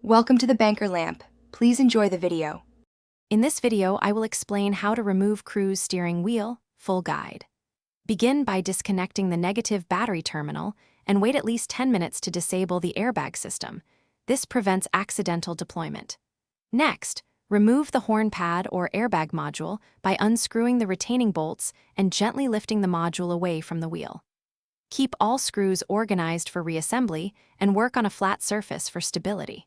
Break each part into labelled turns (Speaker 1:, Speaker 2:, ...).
Speaker 1: Welcome to the Banker Lamp. Please enjoy the video.
Speaker 2: In this video, I will explain how to remove Cruz steering wheel, full guide. Begin by disconnecting the negative battery terminal and wait at least 10 minutes to disable the airbag system. This prevents accidental deployment. Next, remove the horn pad or airbag module by unscrewing the retaining bolts and gently lifting the module away from the wheel. Keep all screws organized for reassembly and work on a flat surface for stability.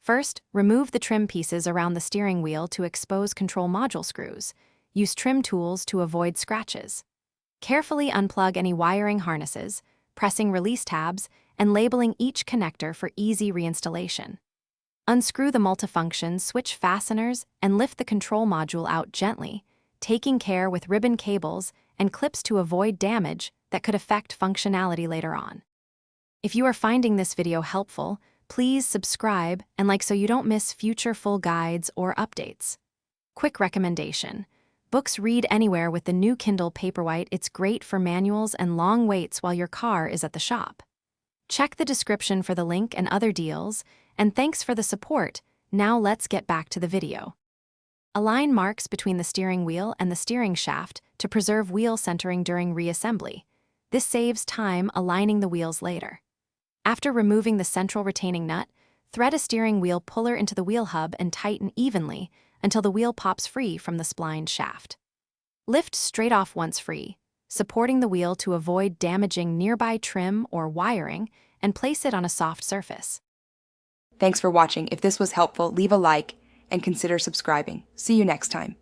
Speaker 2: First, remove the trim pieces around the steering wheel to expose control module screws. Use trim tools to avoid scratches. Carefully unplug any wiring harnesses, pressing release tabs, and labeling each connector for easy reinstallation. Unscrew the multifunction switch fasteners and lift the control module out gently, taking care with ribbon cables and clips to avoid damage that could affect functionality later on. If you are finding this video helpful, please subscribe and like so you don't miss future full guides or updates. Quick recommendation. Books read anywhere with the new Kindle Paperwhite. It's great for manuals and long waits while your car is at the shop. Check the description for the link and other deals, and thanks for the support. Now let's get back to the video. Align marks between the steering wheel and the steering shaft to preserve wheel centering during reassembly. This saves time aligning the wheels later. After removing the central retaining nut, thread a steering wheel puller into the wheel hub and tighten evenly until the wheel pops free from the splined shaft. Lift straight off once free, supporting the wheel to avoid damaging nearby trim or wiring, and place it on a soft surface.
Speaker 1: Thanks for watching. If this was helpful, leave a like and consider subscribing. See you next time.